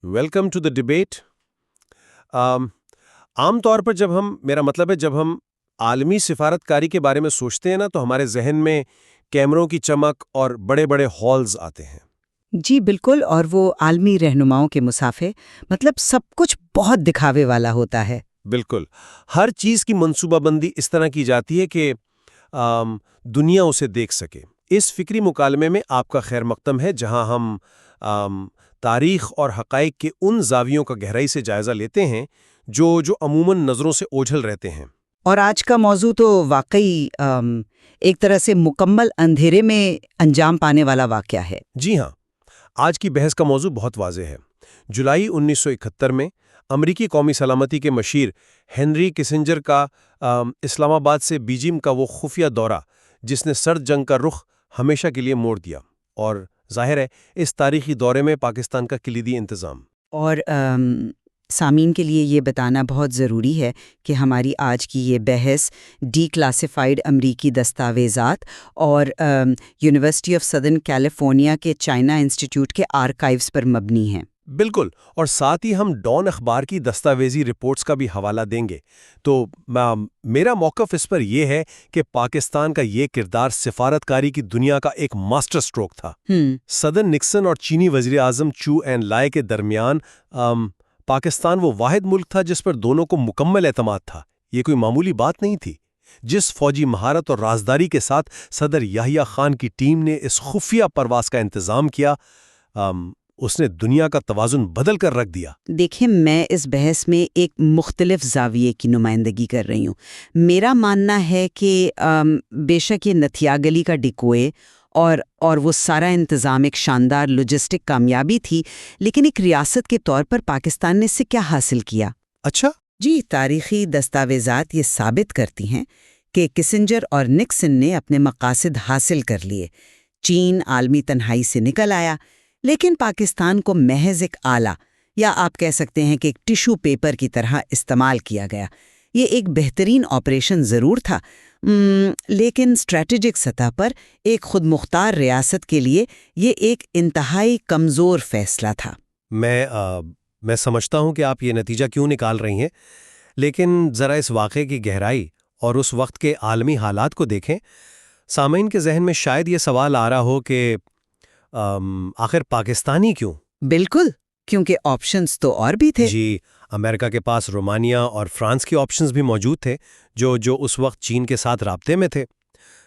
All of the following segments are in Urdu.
Welcome to the debate. عام طور پر جب ہم عالمی سفارتکاری کے بارے میں سوچتے ہیں نا تو ہمارے ذہن میں کیمروں کی چمک اور بڑے بڑے ہالز آتے ہیں. جی بالکل، اور وہ عالمی رہنماؤں کے مسافے، مطلب سب کچھ بہت دکھاوے والا ہوتا ہے. بالکل، ہر چیز کی منصوبہ بندی اس طرح کی جاتی ہے کہ دنیا اسے دیکھ سکے. اس فکری مکالمے میں آپ کا خیر مقدم ہے، جہاں ہم تاریخ اور حقائق کے ان زاویوں کا گہرائی سے جائزہ لیتے ہیں جو عموماً نظروں سے اوجھل رہتے ہیں. اور آج کا موضوع تو واقعی ایک طرح سے مکمل اندھیرے میں انجام پانے والا واقعہ ہے. جی ہاں، آج کی بحث کا موضوع بہت واضح ہے. جولائی 1971 میں امریکی قومی سلامتی کے مشیر ہنری کسنجر کا اسلام آباد سے بیجنگ کا وہ خفیہ دورہ جس نے سرد جنگ کا رخ ہمیشہ کے لیے موڑ دیا، اور ظاہر ہے اس تاریخی دورے میں پاکستان کا کلیدی انتظام. اور سامعین کے لیے یہ بتانا بہت ضروری ہے کہ ہماری آج کی یہ بحث ڈی کلاسیفائیڈ امریکی دستاویزات اور یونیورسٹی آف سدرن کیلیفورنیا کے چائنا انسٹیٹیوٹ کے آرکائیوز پر مبنی ہیں. بالکل، اور ساتھ ہی ہم ڈان اخبار کی دستاویزی رپورٹس کا بھی حوالہ دیں گے. تو میرا موقف اس پر یہ ہے کہ پاکستان کا یہ کردار سفارتکاری کی دنیا کا ایک ماسٹر سٹروک تھا. صدر نکسن اور چینی وزیر اعظم چو این لائے کے درمیان پاکستان وہ واحد ملک تھا جس پر دونوں کو مکمل اعتماد تھا. یہ کوئی معمولی بات نہیں تھی. جس فوجی مہارت اور رازداری کے ساتھ صدر یحییٰ خان کی ٹیم نے اس خفیہ پرواز کا انتظام کیا، اس نے دنیا کا توازن بدل کر رکھ دیا. دیکھیں، میں اس بحث میں ایک مختلف زاویے کی نمائندگی کر رہی ہوں. میرا ماننا ہے کہ بے شک یہ نتھیا گلی کا ڈکوئے اور وہ سارا انتظام ایک شاندار لوجسٹک کامیابی تھی، لیکن ایک ریاست کے طور پر پاکستان نے اس سے کیا حاصل کیا؟ اچھا جی، تاریخی دستاویزات یہ ثابت کرتی ہیں کہ کسنجر اور نکسن نے اپنے مقاصد حاصل کر لیے. چین عالمی تنہائی سے نکل آیا، لیکن پاکستان کو محض ایک آلہ، یا آپ کہہ سکتے ہیں کہ ایک ٹیشو پیپر کی طرح استعمال کیا گیا. یہ ایک بہترین آپریشن ضرور تھا، لیکن اسٹریٹجک سطح پر ایک خود مختار ریاست کے لیے یہ ایک انتہائی کمزور فیصلہ تھا. میں سمجھتا ہوں کہ آپ یہ نتیجہ کیوں نکال رہی ہیں، لیکن ذرا اس واقعے کی گہرائی اور اس وقت کے عالمی حالات کو دیکھیں. سامعین کے ذہن میں شاید یہ سوال آ رہا ہو کہ آخر پاکستانی کیوں؟ بالکل، کیونکہ آپشنز تو اور بھی تھے. جی، امریکہ کے پاس رومانیہ اور فرانس کے آپشنز بھی موجود تھے جو اس وقت چین کے ساتھ رابطے میں تھے.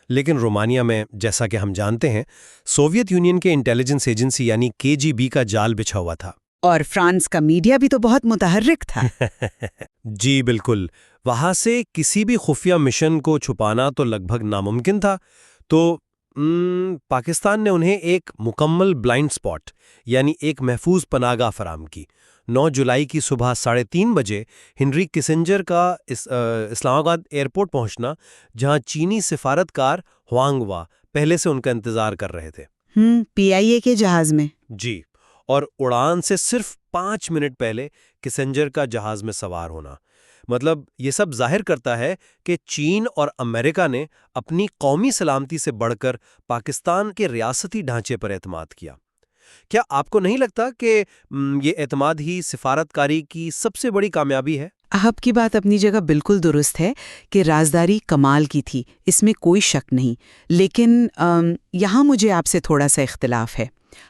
لیکن رومانیہ میں، جیسا کہ ہم جانتے ہیں، سوویت یونین کے انٹیلیجنس ایجنسی یعنی KGB کا جال بچھا ہوا تھا. اور فرانس کا میڈیا بھی تو بہت متحرک تھا. جی بالکل، وہاں سے کسی بھی خفیہ مشن کو چھپانا تو لگ بھگ ناممکن تھا. تو پاکستان نے انہیں ایک مکمل بلائنڈ سپاٹ، یعنی ایک محفوظ پناہ گاہ فراہم کی. 9 جولائی کی صبح 3:30 بجے ہنری کسنجر کا اسلام آباد ایئرپورٹ پہنچنا، جہاں چینی سفارتکار ہوانگ وا پہلے سے ان کا انتظار کر رہے تھے. PIA کے جہاز میں. جی، اور اڑان سے صرف 5 منٹ پہلے کسنجر کا جہاز میں سوار ہونا. مطلب یہ سب ظاہر کرتا ہے کہ چین اور امریکہ نے اپنی قومی سلامتی سے بڑھ کر پاکستان کے ریاستی ڈھانچے پر اعتماد کیا. کیا آپ کو نہیں لگتا کہ یہ اعتماد ہی سفارتکاری کی سب سے بڑی کامیابی ہے؟ آپ کی بات اپنی جگہ بالکل درست ہے کہ رازداری کمال کی تھی، اس میں کوئی شک نہیں. لیکن یہاں مجھے آپ سے تھوڑا سا اختلاف ہے.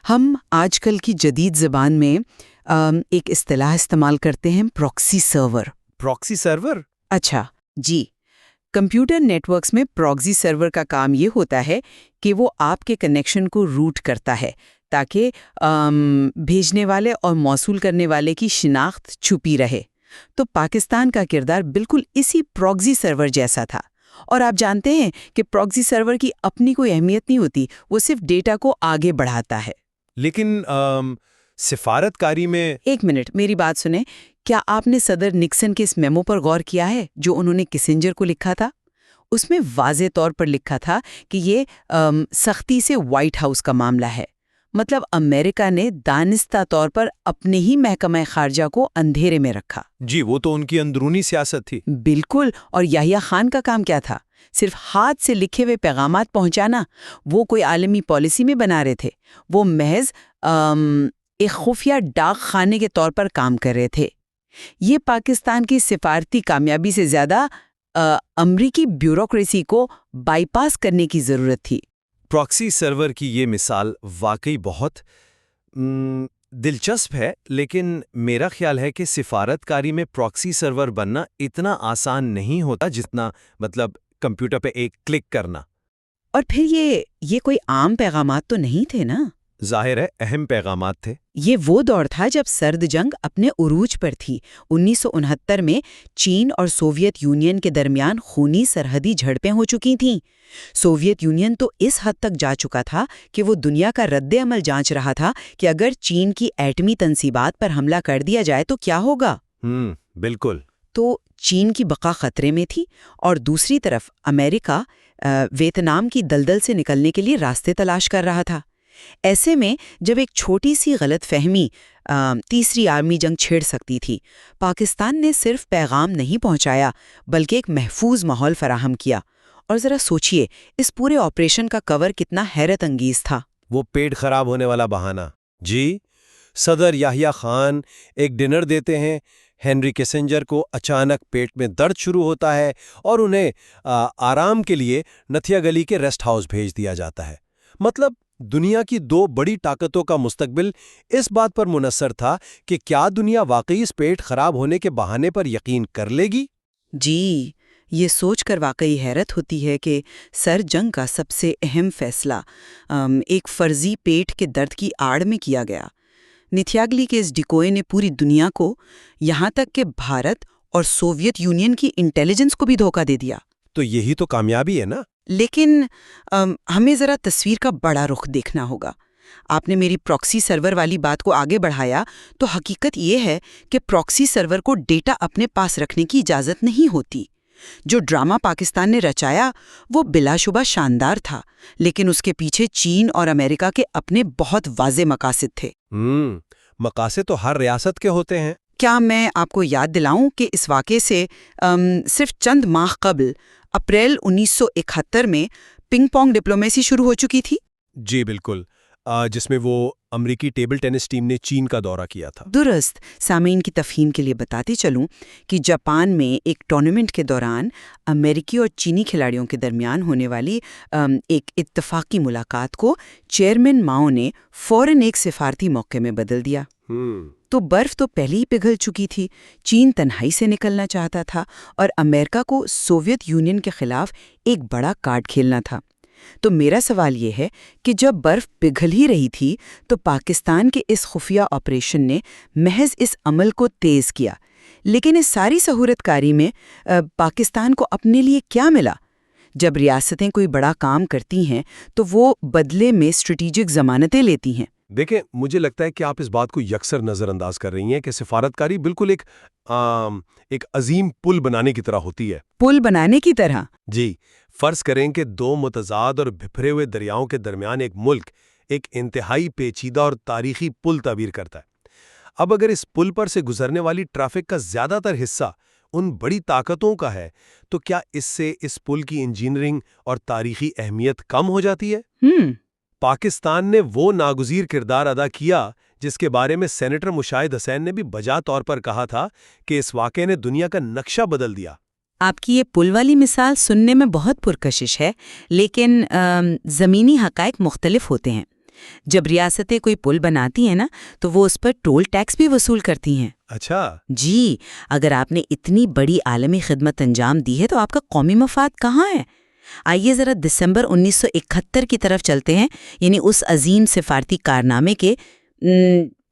ہم آج کل کی جدید زبان میں ایک اصطلاح استعمال کرتے ہیں، پراکسی سرور. پراکسی سرور؟ اچھا جی، کمپیوٹر نیٹ ورکس میں پراکسی سرور کا کام یہ ہوتا ہے کہ وہ آپ کے کنیکشن کو روٹ کرتا ہے تاکہ بھیجنے والے اور موصول کرنے والے کی شناخت چھپی رہے. تو پاکستان کا کردار بالکل اسی پراکسی سرور جیسا تھا. اور آپ جانتے ہیں کہ پراکسی سرور کی اپنی کوئی اہمیت نہیں ہوتی، وہ صرف ڈیٹا کو آگے بڑھاتا ہے. لیکن سفارتکاری میں ایک منٹ، میری بات سنیں. کیا آپ نے صدر نکسن کے اس میمو پر غور کیا ہے جو انہوں نے کسنجر کو لکھا تھا؟ اس میں واضح طور پر لکھا تھا کہ یہ سختی سے وائٹ ہاؤس کا معاملہ ہے. مطلب امریکہ نے دانستہ طور پر اپنے ہی محکمہ خارجہ کو اندھیرے میں رکھا. جی، وہ تو ان کی اندرونی سیاست تھی. بالکل. اور یحییٰ خان کا کام کیا تھا؟ صرف ہاتھ سے لکھے ہوئے پیغامات پہنچانا. وہ کوئی عالمی پالیسی میں بنا رہے تھے، وہ محض ایک خفیہ ڈاک خانے کے طور پر کام کر رہے تھے۔ یہ پاکستان کی سفارتی کامیابی سے زیادہ امریکی بیوروکریسی کو بائی پاس کرنے کی ضرورت تھی۔ پراکسی سرور کی یہ مثال واقعی بہت دلچسپ ہے، لیکن میرا خیال ہے کہ سفارت کاری میں پراکسی سرور بننا اتنا آسان نہیں ہوتا جتنا کمپیوٹر پہ ایک کلک کرنا۔ اور پھر یہ کوئی عام پیغامات تو نہیں تھے نا؟ ظاہر ہے اہم پیغامات تھے۔ یہ وہ دور تھا جب سرد جنگ اپنے عروج پر تھی۔ 1969 میں چین اور سوویت یونین کے درمیان خونی سرحدی جھڑپیں ہو چکی تھیں۔ سوویت یونین تو اس حد تک جا چکا تھا کہ وہ دنیا کا رد عمل جانچ رہا تھا کہ اگر چین کی ایٹمی تنصیبات پر حملہ کر دیا جائے تو کیا ہوگا۔ بالکل۔ تو چین کی بقا خطرے میں تھی، اور دوسری طرف امریکہ ویتنام کی دلدل سے نکلنے کے لیے راستے تلاش کر رہا تھا۔ ایسے میں جب ایک چھوٹی سی غلط فہمی تیسری عالمی جنگ چھیڑ سکتی تھی، پاکستان نے صرف پیغام نہیں پہنچایا بلکہ ایک محفوظ ماحول فراہم کیا۔ اور ذرا سوچئے، اس پورے آپریشن کا کور کتنا حیرت انگیز تھا۔ وہ پیٹ خراب ہونے والا بہانہ۔ جی، صدر یحییٰ خان ایک ڈنر دیتے ہیں، ہینری کیسنجر کو اچانک پیٹ میں درد شروع ہوتا ہے اور انہیں آرام کے لیے نتھیا گلی کے ریسٹ ہاؤس بھیج دیا جاتا ہے۔ دنیا کی دو بڑی طاقتوں کا مستقبل اس بات پر منحصر تھا کہ کیا دنیا واقعی اس پیٹ خراب ہونے کے بہانے پر یقین کر لے گی؟ جی، یہ سوچ کر واقعی حیرت ہوتی ہے کہ سر جنگ کا سب سے اہم فیصلہ ایک فرضی پیٹ کے درد کی آڑ میں کیا گیا۔ نتھیاگلی کے اس ڈکوئے نے پوری دنیا کو، یہاں تک کہ بھارت اور سوویت یونین کی انٹیلیجنس کو بھی دھوکہ دے دیا۔ تو یہی تو کامیابی ہے نا؟ لیکن ہمیں ذرا تصویر کا بڑا رخ دیکھنا ہوگا۔ آپ نے میری پراکسی سرور والی بات کو آگے بڑھایا، تو حقیقت یہ ہے کہ پراکسی سرور کو ڈیٹا اپنے پاس رکھنے کی اجازت نہیں ہوتی۔ جو ڈرامہ پاکستان نے رچایا وہ بلا شبہ شاندار تھا، لیکن اس کے پیچھے چین اور امریکہ کے اپنے بہت واضح مقاصد تھے۔ مقاصد تو ہر ریاست کے ہوتے ہیں۔ کیا میں آپ کو یاد دلاؤں کہ اس واقعے سے صرف چند ماہ قبل اپریل 1971 میں پنگ پونگ ڈپلومیسی شروع ہو چکی تھی؟ جی بالکل، جس میں وہ امریکی ٹیبل ٹینس ٹیم نے چین کا دورہ کیا تھا۔ درست۔ سامعین کی تفہیم کے لیے بتاتی چلوں کہ جاپان میں ایک ٹورنامنٹ کے دوران امریکی اور چینی کھلاڑیوں کے درمیان ہونے والی ایک اتفاقی ملاقات کو چیئرمین ماؤ نے فوراً ایک سفارتی موقع میں بدل دیا۔ تو برف تو پہلے ہی پگھل چکی تھی، چین تنہائی سے نکلنا چاہتا تھا اور امریکہ کو سوویت یونین کے خلاف ایک بڑا کارڈ کھیلنا تھا۔ تو میرا سوال یہ ہے کہ جب برف پگھل ہی رہی تھی تو پاکستان کے اس خفیہ آپریشن نے محض اس عمل کو تیز کیا، لیکن اس ساری صہورت کاری میں پاکستان کو اپنے لیے کیا ملا؟ جب ریاستیں کوئی بڑا کام کرتی ہیں تو وہ بدلے میں اسٹریٹجک ضمانتیں لیتی ہیں۔ دیکھیں، مجھے لگتا ہے کہ آپ اس بات کو یکسر نظر انداز کر رہی ہیں کہ سفارتکاری بالکل ایک عظیم پل بنانے کی طرح ہوتی ہے۔ پل بنانے کی طرح؟ جی، فرض کریں کہ دو متضاد اور بکھرے ہوئے دریاؤں کے درمیان ایک ملک ایک انتہائی پیچیدہ اور تاریخی پل تعمیر کرتا ہے۔ اب اگر اس پل پر سے گزرنے والی ٹریفک کا زیادہ تر حصہ ان بڑی طاقتوں کا ہے تو کیا اس سے اس پل کی انجینئرنگ اور تاریخی اہمیت کم ہو جاتی ہے؟ پاکستان نے وہ ناگزیر کردار ادا کیا جس کے بارے میں سینیٹر مشاہد حسین نے بھی بجا طور پر کہا تھا کہ اس واقعے نے دنیا کا نقشہ بدل دیا۔ آپ کی یہ پل والی مثال سننے میں بہت پرکشش ہے، لیکن زمینی حقائق مختلف ہوتے ہیں۔ جب ریاستیں کوئی پل بناتی ہیں نا تو وہ اس پر ٹول ٹیکس بھی وصول کرتی ہیں۔ اچھا جی، اگر آپ نے اتنی بڑی عالمی خدمت انجام دی ہے تو آپ کا قومی مفاد کہاں ہے؟ آئیے ذرا دسمبر 1971 کی طرف چلتے ہیں، یعنی اس عظیم سفارتی کارنامے کے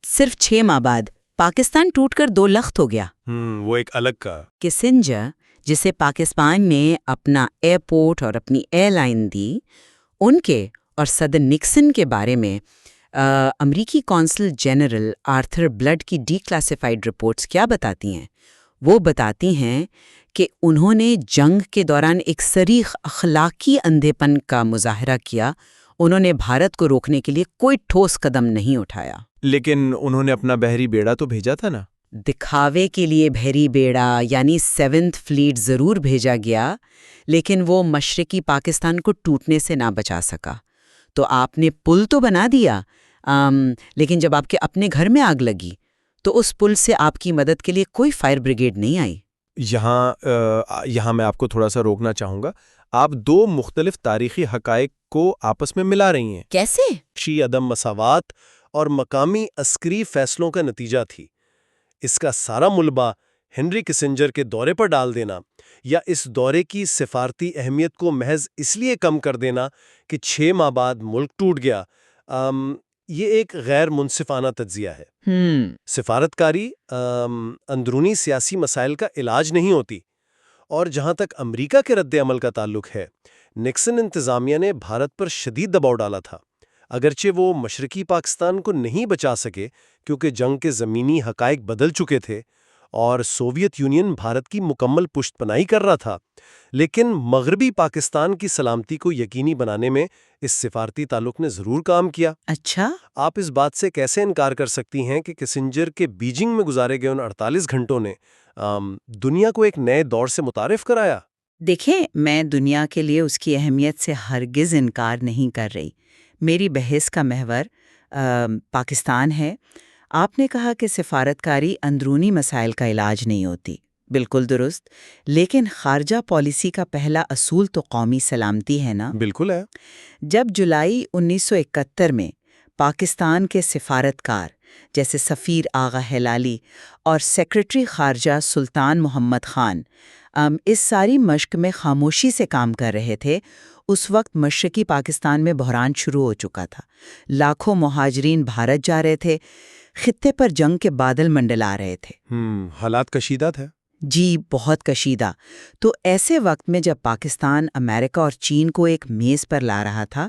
صرف 6 ماہ بعد پاکستان ٹوٹ کر 2 لخت ہو گیا۔ وہ ایک الگ کا کیسنجر، جسے پاکستان نے اپنا ایئرپورٹ اور اپنی ایئر لائن دی، ان کے اور صدر نکسن کے بارے میں امریکی کونسل جنرل آرتھر بلڈ کی ڈی کلاسیفائیڈ رپورٹس کیا بتاتی ہیں؟ وہ بتاتی ہیں کہ انہوں نے جنگ کے دوران ایک صریح اخلاقی اندھے پن کا مظاہرہ کیا۔ انہوں نے بھارت کو روکنے کے لیے کوئی ٹھوس قدم نہیں اٹھایا۔ لیکن انہوں نے اپنا بحری بیڑا تو بھیجا تھا نا؟ دکھاوے کے لیے بحری بیڑا یعنی 7th فلیٹ ضرور بھیجا گیا، لیکن وہ مشرقی پاکستان کو ٹوٹنے سے نہ بچا سکا۔ تو آپ نے پل تو بنا دیا، لیکن جب آپ کے اپنے گھر میں آگ لگی تو اس پل سے آپ کی مدد کے لیے کوئی فائر بریگیڈ نہیں آئی۔ یہاں میں آپ کو تھوڑا سا روکنا چاہوں گا۔ آپ دو مختلف تاریخی حقائق کو آپس میں ملا رہی ہیں۔ کیسے؟ شی عدم مساوات اور مقامی عسکری فیصلوں کا نتیجہ تھی۔ اس کا سارا ملبہ ہنری کسنجر کے دورے پر ڈال دینا یا اس دورے کی سفارتی اہمیت کو محض اس لیے کم کر دینا کہ 6 ماہ بعد ملک ٹوٹ گیا، یہ ایک غیر منصفانہ تجزیہ ہے۔ سفارتکاری اندرونی سیاسی مسائل کا علاج نہیں ہوتی۔ اور جہاں تک امریکہ کے رد عمل کا تعلق ہے، نکسن انتظامیہ نے بھارت پر شدید دباؤ ڈالا تھا۔ اگرچہ وہ مشرقی پاکستان کو نہیں بچا سکے کیونکہ جنگ کے زمینی حقائق بدل چکے تھے اور سوویت یونین بھارت کی مکمل پشت پناہی کر رہا تھا، لیکن مغربی پاکستان کی سلامتی کو یقینی بنانے میں اس سفارتی تعلق نے ضرور کام کیا۔ اچھا، آپ اس بات سے کیسے انکار کر سکتی ہیں کہ کسنجر کے بیجنگ میں گزارے گئے ان 48 گھنٹوں نے دنیا کو ایک نئے دور سے متعارف کرایا؟ دیکھیں، میں دنیا کے لیے اس کی اہمیت سے ہرگز انکار نہیں کر رہی۔ میری بحث کا محور پاکستان ہے۔ آپ نے کہا کہ سفارتکاری اندرونی مسائل کا علاج نہیں ہوتی، بالکل درست، لیکن خارجہ پالیسی کا پہلا اصول تو قومی سلامتی ہے نا؟ بالکل ہے۔ جب جولائی 1971 میں پاکستان کے سفارتکار جیسے سفیر آغا ہلالی اور سیکریٹری خارجہ سلطان محمد خان اس ساری مشق میں خاموشی سے کام کر رہے تھے، اس وقت مشرقی پاکستان میں بحران شروع ہو چکا تھا۔ لاکھوں مہاجرین بھارت جا رہے تھے، خطے پر جنگ کے بادل منڈلا رہے تھے۔ حالات کشیدہ تھے۔ جی، بہت کشیدہ۔ تو ایسے وقت میں جب پاکستان امریکہ اور چین کو ایک میز پر لا رہا تھا،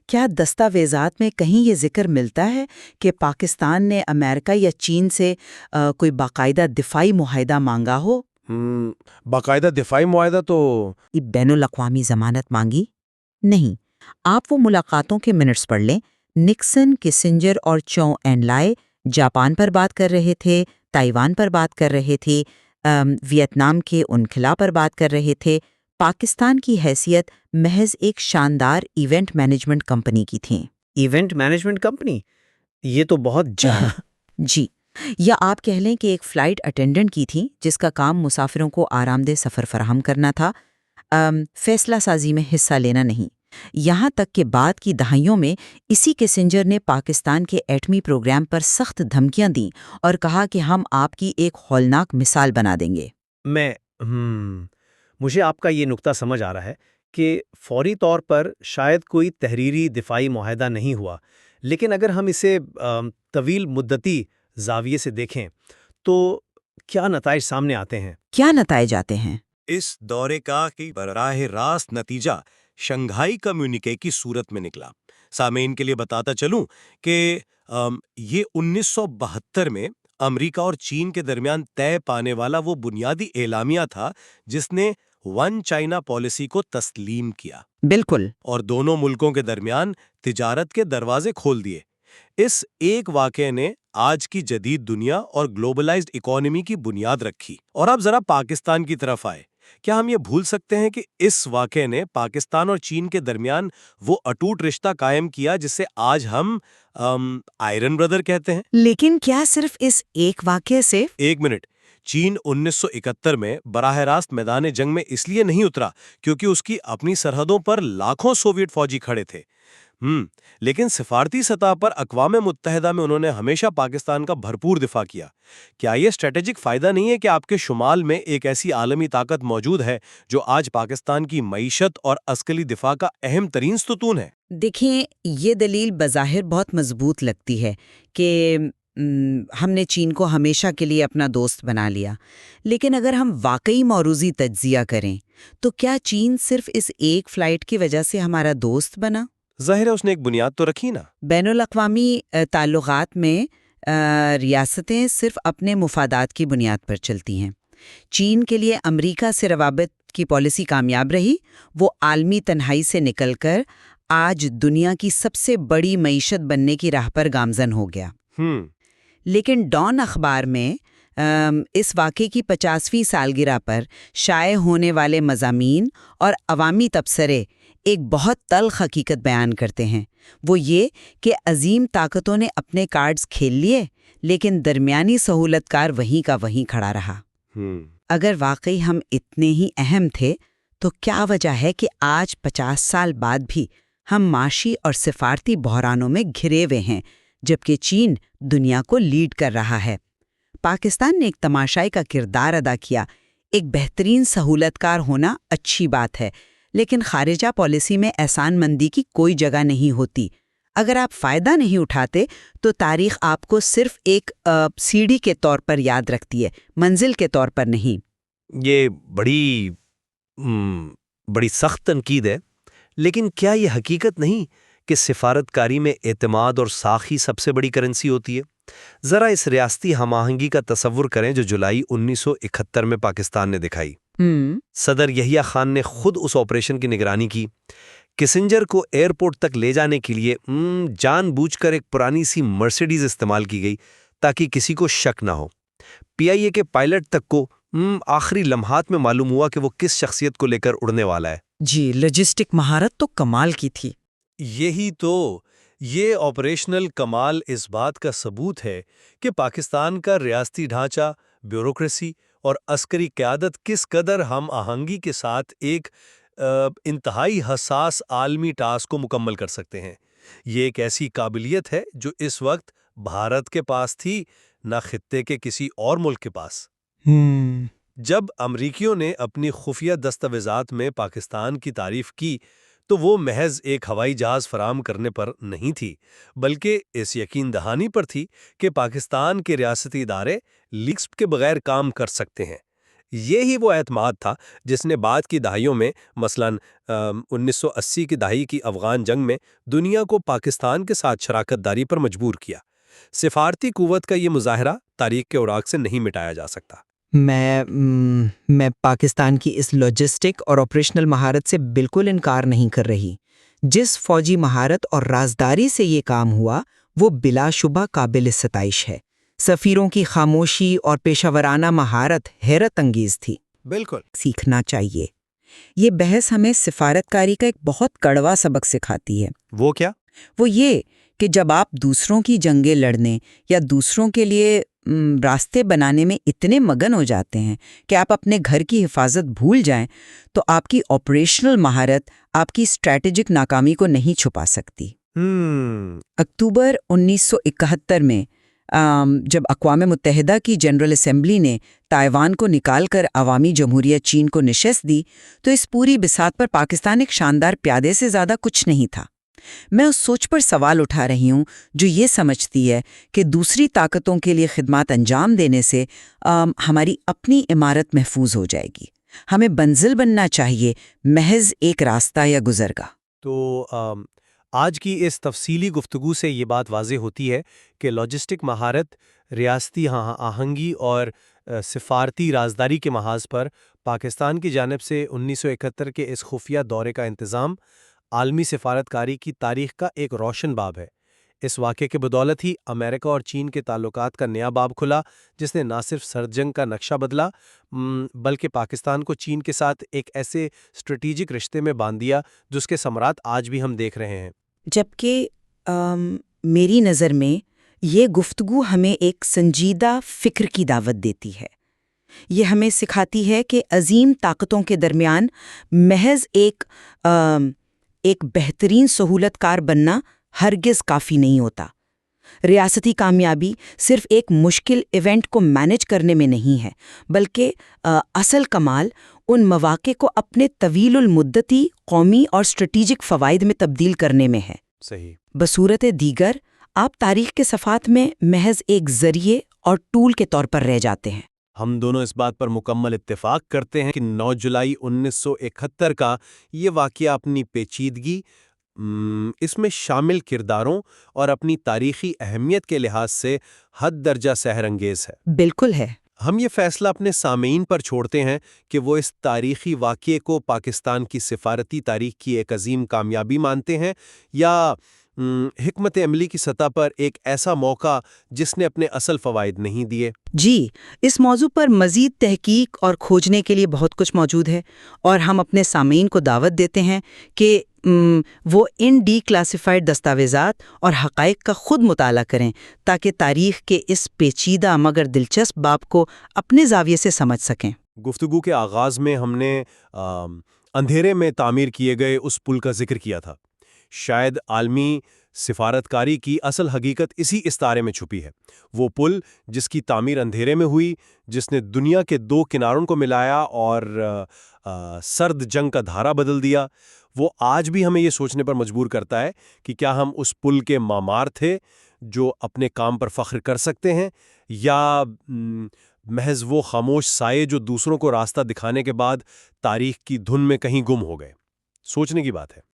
کیا دستاویزات میں کہیں یہ ذکر ملتا ہے کہ پاکستان نے امریکہ یا چین سے کوئی باقاعدہ دفاعی معاہدہ مانگا ہو؟ باقاعدہ دفاعی معاہدہ تو بین الاقوامی ضمانت مانگی؟ نہیں۔ آپ وہ ملاقاتوں کے منٹس پڑھ لیں۔ نکسن، کسنجر اور چو این لائے جاپان پر بات کر رہے تھے، تائیوان پر بات کر رہے تھے، ویتنام کے انخلا پر بات کر رہے تھے۔ پاکستان کی حیثیت محض ایک شاندار ایونٹ مینجمنٹ کمپنی کی تھیں۔ Event management company? یہ تو بہت جی، یا آپ کہہ لیں کہ ایک فلائٹ اٹینڈنٹ کی تھی جس کا کام مسافروں کو آرام دہ سفر فراہم کرنا تھا، فیصلہ سازی میں حصہ لینا نہیں۔ یہاں تک کہ بعد کی دہائیوں میں اسی کسنجر نے پاکستان کے ایٹمی پروگرام پر سخت دھمکیاں دیں اور کہا کہ ہم آپ کی ایک ہولناک مثال بنا دیں گے۔ مجھے آپ کا یہ نقطہ سمجھ آ رہا ہے کہ فوری طور پر شاید کوئی تحریری دفاعی معاہدہ نہیں ہوا، لیکن اگر ہم اسے طویل مدتی زاویے سے دیکھیں تو کیا نتائج سامنے آتے ہیں؟ کیا نتائج آتے ہیں؟ اس دورے کا براہ راست نتیجہ شنگھائی کمیونکے کی صورت میں نکلا۔ سامعین کے لیے بتاتا چلوں کہ یہ 1972 میں امریکہ اور چین کے درمیان طے پانے والا وہ بنیادی اعلامیہ تھا جس نے ون چائنا پالیسی کو تسلیم کیا۔ بالکل۔ اور دونوں ملکوں کے درمیان تجارت کے دروازے کھول دیے۔ اس ایک واقعے نے آج کی جدید دنیا اور گلوبلائزڈ اکانومی کی بنیاد رکھی۔ اور اب ذرا پاکستان کی طرف آئے۔ کیا ہم یہ بھول سکتے ہیں کہ اس واقعے نے پاکستان اور چین کے درمیان وہ اٹوٹ رشتہ قائم کیا جسے آج ہم آئرن بردر کہتے ہیں؟ لیکن کیا صرف اس ایک واقعے سے؟ ایک منٹ۔ چین 1971 میں براہ راست میدان جنگ میں اس لیے نہیں اترا کیونکہ اس کی اپنی سرحدوں پر لاکھوں سوویت فوجی کھڑے تھے، لیکن سفارتی سطح پر اقوام متحدہ میں انہوں نے ہمیشہ پاکستان کا بھرپور دفاع کیا۔ کیا یہ اسٹریٹجک فائدہ نہیں ہے کہ آپ کے شمال میں ایک ایسی عالمی طاقت موجود ہے جو آج پاکستان کی معیشت اور عسکری دفاع کا اہم ترین ستون ہے؟ دیکھیں، یہ دلیل بظاہر بہت مضبوط لگتی ہے کہ ہم نے چین کو ہمیشہ کے لیے اپنا دوست بنا لیا، لیکن اگر ہم واقعی موروثی تجزیہ کریں تو کیا چین صرف اس ایک فلائٹ کی وجہ سے ہمارا دوست بنا؟ ظاہر ہے اس نے ایک بنیاد تو رکھی نا۔ بین الاقوامی تعلقات میں ریاستیں صرف اپنے مفادات کی بنیاد پر چلتی ہیں۔ چین کے لیے امریکہ سے روابط کی پالیسی کامیاب رہی، وہ عالمی تنہائی سے نکل کر آج دنیا کی سب سے بڑی معیشت بننے کی راہ پر گامزن ہو گیا۔ لیکن ڈان اخبار میں اس واقعے کی 50ویں سالگرہ پر شائع ہونے والے مضامین اور عوامی تبصرے ایک بہت تلخ حقیقت بیان کرتے ہیں، وہ یہ کہ عظیم طاقتوں نے اپنے کارڈز کھیل لیے، لیکن درمیانی سہولت کار وہیں کا وہیں کھڑا رہا۔ اگر واقعی ہم اتنے ہی اہم تھے تو کیا وجہ ہے کہ آج 50 سال بعد بھی ہم معاشی اور سفارتی بحرانوں میں گھرے ہوئے ہیں، جبکہ چین دنیا کو لیڈ کر رہا ہے؟ پاکستان نے ایک تماشائی کا کردار ادا کیا۔ ایک بہترین سہولت کار ہونا اچھی بات ہے، لیکن خارجہ پالیسی میں احسان مندی کی کوئی جگہ نہیں ہوتی۔ اگر آپ فائدہ نہیں اٹھاتے تو تاریخ آپ کو صرف ایک سیڑھی کے طور پر یاد رکھتی ہے، منزل کے طور پر نہیں۔ یہ بڑی سخت تنقید ہے، لیکن کیا یہ حقیقت نہیں کہ سفارتکاری میں اعتماد اور ساکھ ہی سب سے بڑی کرنسی ہوتی ہے؟ ذرا اس ریاستی ہم آہنگی کا تصور کریں جو جولائی 1971 میں پاکستان نے دکھائی۔ صدر یحییٰ خان نے خود اس آپریشن کی نگرانی کی۔ کسنجر کو ایئرپورٹ تک لے جانے کے لیے جان بوجھ کر ایک پرانی سی مرسیڈیز استعمال کی گئی تاکہ کسی کو شک نہ ہو۔ PIA کے پائلٹ تک کو آخری لمحات میں معلوم ہوا کہ وہ کس شخصیت کو لے کر اڑنے والا ہے۔ جی، لاجسٹک مہارت تو کمال کی تھی۔ یہی تو، یہ آپریشنل کمال اس بات کا ثبوت ہے کہ پاکستان کا ریاستی ڈھانچہ، بیوروکریسی اور عسکری قیادت کس قدر ہم آہنگی کے ساتھ ایک انتہائی حساس عالمی ٹاسک کو مکمل کر سکتے ہیں۔ یہ ایک ایسی قابلیت ہے جو اس وقت بھارت کے پاس تھی، نہ خطے کے کسی اور ملک کے پاس۔ جب امریکیوں نے اپنی خفیہ دستاویزات میں پاکستان کی تعریف کی تو وہ محض ایک ہوائی جہاز فراہم کرنے پر نہیں تھی، بلکہ اس یقین دہانی پر تھی کہ پاکستان کے ریاستی ادارے لیکس کے بغیر کام کر سکتے ہیں۔ یہی وہ اعتماد تھا جس نے بعد کی دہائیوں میں، مثلاً 1980 کی دہائی کی افغان جنگ میں، دنیا کو پاکستان کے ساتھ شراکت داری پر مجبور کیا۔ سفارتی قوت کا یہ مظاہرہ تاریخ کے اوراق سے نہیں مٹایا جا سکتا۔ میں پاکستان کی اس لاجسٹک اور آپریشنل مہارت سے بالکل انکار نہیں کر رہی۔ جس فوجی مہارت اور رازداری سے یہ کام ہوا وہ بلا شبہ قابل ستائش ہے۔ سفیروں کی خاموشی اور پیشہ ورانہ مہارت حیرت انگیز تھی۔ بالکل سیکھنا چاہیے۔ یہ بحث ہمیں سفارتکاری کا ایک بہت کڑوا سبق سکھاتی ہے۔ وہ کیا؟ وہ یہ کہ جب آپ دوسروں کی جنگیں لڑنے یا دوسروں کے لیے راستے بنانے میں اتنے مگن ہو جاتے ہیں کہ آپ اپنے گھر کی حفاظت بھول جائیں تو آپ کی آپریشنل مہارت آپ کی اسٹریٹجک ناکامی کو نہیں چھپا سکتی۔ اکتوبر 1971 میں جب اقوام متحدہ کی جنرل اسمبلی نے تائیوان کو نکال کر عوامی جمہوریہ چین کو نشست دی تو اس پوری بساط پر پاکستان ایک شاندار پیادے سے زیادہ کچھ نہیں تھا۔ میں اس سوچ پر سوال اٹھا رہی ہوں جو یہ سمجھتی ہے کہ دوسری طاقتوں کے لیے خدمات انجام دینے سے ہماری اپنی عمارت محفوظ ہو جائے گی۔ ہمیں منزل بننا چاہیے، محض ایک راستہ یا گزرگاہ۔ تو آج کی اس تفصیلی گفتگو سے یہ بات واضح ہوتی ہے کہ لاجسٹک مہارت، ریاستی آہنگی اور سفارتی رازداری کے محاذ پر پاکستان کی جانب سے 1971 کے اس خفیہ دورے کا انتظام عالمی سفارتکاری کی تاریخ کا ایک روشن باب ہے۔ اس واقعے کے بدولت ہی امریکہ اور چین کے تعلقات کا نیا باب کھلا، جس نے نہ صرف سرد جنگ کا نقشہ بدلا بلکہ پاکستان کو چین کے ساتھ ایک ایسے اسٹریٹجک رشتے میں باندھ دیا جس کے ثمرات آج بھی ہم دیکھ رہے ہیں۔ جبکہ میری نظر میں یہ گفتگو ہمیں ایک سنجیدہ فکر کی دعوت دیتی ہے۔ یہ ہمیں سکھاتی ہے کہ عظیم طاقتوں کے درمیان محض ایک بہترین سہولت کار بننا ہرگز کافی نہیں ہوتا۔ ریاستی کامیابی صرف ایک مشکل ایونٹ کو مینج کرنے میں نہیں ہے، بلکہ اصل کمال ان مواقع کو اپنے طویل المدتی قومی اور اسٹریٹجک فوائد میں تبدیل کرنے میں ہے۔ صحیح۔ بصورت دیگر آپ تاریخ کے صفحات میں محض ایک ذریعے اور ٹول کے طور پر رہ جاتے ہیں۔ ہم دونوں اس بات پر مکمل اتفاق کرتے ہیں کہ 9 جولائی 1971 کا یہ واقعہ اپنی پیچیدگی، اس میں شامل کرداروں اور اپنی تاریخی اہمیت کے لحاظ سے حد درجہ سحر انگیز ہے۔ بالکل ہے۔ ہم یہ فیصلہ اپنے سامعین پر چھوڑتے ہیں کہ وہ اس تاریخی واقعے کو پاکستان کی سفارتی تاریخ کی ایک عظیم کامیابی مانتے ہیں یا حکمت عملی کی سطح پر ایک ایسا موقع جس نے اپنے اصل فوائد نہیں دیے۔ جی، اس موضوع پر مزید تحقیق اور کھوجنے کے لیے بہت کچھ موجود ہے، اور ہم اپنے سامعین کو دعوت دیتے ہیں کہ وہ ان ڈی کلاسیفائڈ دستاویزات اور حقائق کا خود مطالعہ کریں تاکہ تاریخ کے اس پیچیدہ مگر دلچسپ باب کو اپنے زاویے سے سمجھ سکیں۔ گفتگو کے آغاز میں ہم نے اندھیرے میں تعمیر کیے گئے اس پل کا ذکر کیا تھا۔ شاید عالمی سفارتکاری کی اصل حقیقت اسی استارے میں چھپی ہے۔ وہ پل جس کی تعمیر اندھیرے میں ہوئی، جس نے دنیا کے دو کناروں کو ملایا اور سرد جنگ کا دھارا بدل دیا، وہ آج بھی ہمیں یہ سوچنے پر مجبور کرتا ہے کہ کیا ہم اس پل کے معمار تھے جو اپنے کام پر فخر کر سکتے ہیں، یا محض وہ خاموش سائے جو دوسروں کو راستہ دکھانے کے بعد تاریخ کی دھن میں کہیں گم ہو گئے۔ سوچنے کی بات ہے۔